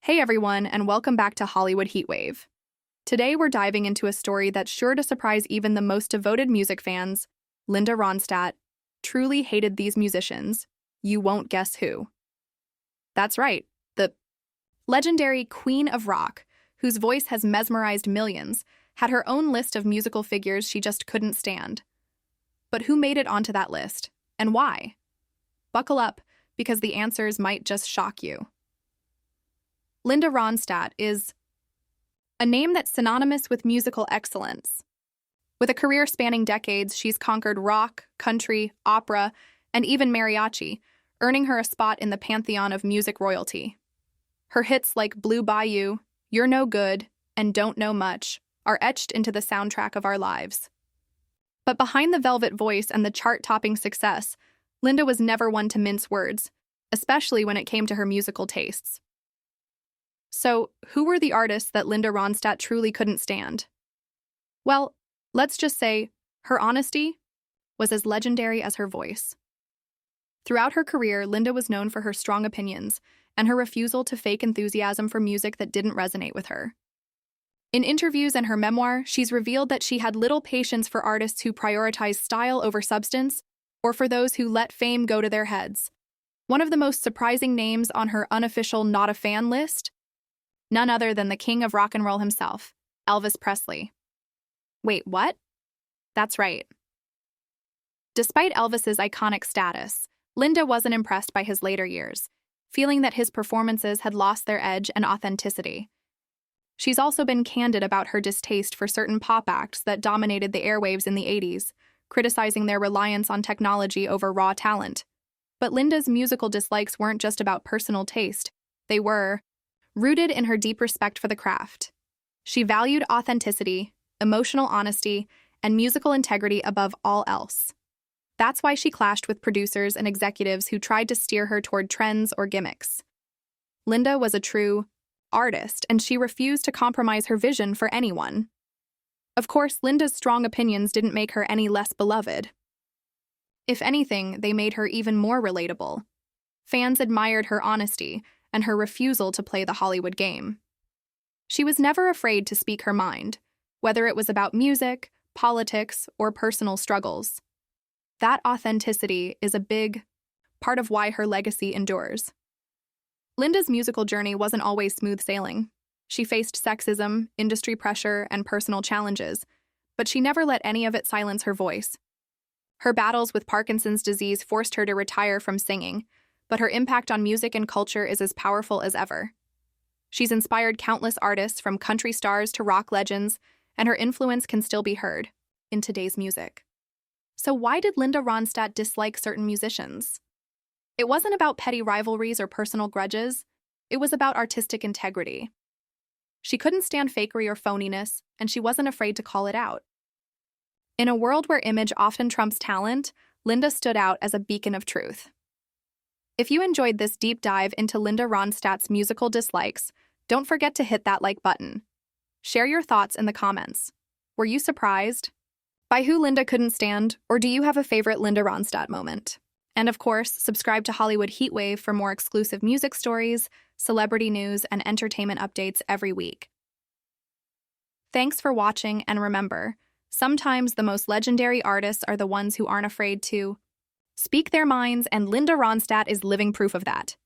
Hey everyone, and welcome back to Hollywood Heatwave. Today we're diving into a story that's sure to surprise even the most devoted music fans. Linda Ronstadt truly hated these musicians. You won't guess who. That's right, the legendary Queen of Rock, whose voice has mesmerized millions, had her own list of musical figures she just couldn't stand. But who made it onto that list, and why? Buckle up, because the answers might just shock you. Linda Ronstadt is a name that's synonymous with musical excellence. With a career spanning decades, she's conquered rock, country, opera, and even mariachi, earning her a spot in the pantheon of music royalty. Her hits like Blue Bayou, You're No Good, and Don't Know Much are etched into the soundtrack of our lives. But behind the velvet voice and the chart-topping success, Linda was never one to mince words, especially when it came to her musical tastes. So, who were the artists that Linda Ronstadt truly couldn't stand? Well, let's just say her honesty was as legendary as her voice. Throughout her career, Linda was known for her strong opinions and her refusal to fake enthusiasm for music that didn't resonate with her. In interviews and her memoir, she's revealed that she had little patience for artists who prioritize style over substance, or for those who let fame go to their heads. One of the most surprising names on her unofficial not a fan list? None other than the king of rock and roll himself, Elvis Presley. Wait, what? That's right. Despite Elvis's iconic status, Linda wasn't impressed by his later years, feeling that his performances had lost their edge and authenticity. She's also been candid about her distaste for certain pop acts that dominated the airwaves in the 80s, criticizing their reliance on technology over raw talent. But Linda's musical dislikes weren't just about personal taste. They were rooted in her deep respect for the craft. She valued authenticity, emotional honesty, and musical integrity above all else. That's why she clashed with producers and executives who tried to steer her toward trends or gimmicks. Linda was a true artist, and she refused to compromise her vision for anyone. Of course, Linda's strong opinions didn't make her any less beloved. If anything, they made her even more relatable. Fans admired her honesty and her refusal to play the Hollywood game. She was never afraid to speak her mind, whether it was about music, politics, or personal struggles. That authenticity is a big part of why her legacy endures. Linda's musical journey wasn't always smooth sailing. She faced sexism, industry pressure, and personal challenges, but she never let any of it silence her voice. Her battles with Parkinson's disease forced her to retire from singing, but her impact on music and culture is as powerful as ever. She's inspired countless artists from country stars to rock legends, and her influence can still be heard in today's music. So why did Linda Ronstadt dislike certain musicians? It wasn't about petty rivalries or personal grudges. It was about artistic integrity. She couldn't stand fakery or phoniness, and she wasn't afraid to call it out. In a world where image often trumps talent, Linda stood out as a beacon of truth. If you enjoyed this deep dive into Linda Ronstadt's musical dislikes, don't forget to hit that like button. Share your thoughts in the comments. Were you surprised by who Linda couldn't stand, or do you have a favorite Linda Ronstadt moment? And of course, subscribe to Hollywood Heatwave for more exclusive music stories, celebrity news, and entertainment updates every week. Thanks for watching, and remember, sometimes the most legendary artists are the ones who aren't afraid to speak their minds, and Linda Ronstadt is living proof of that.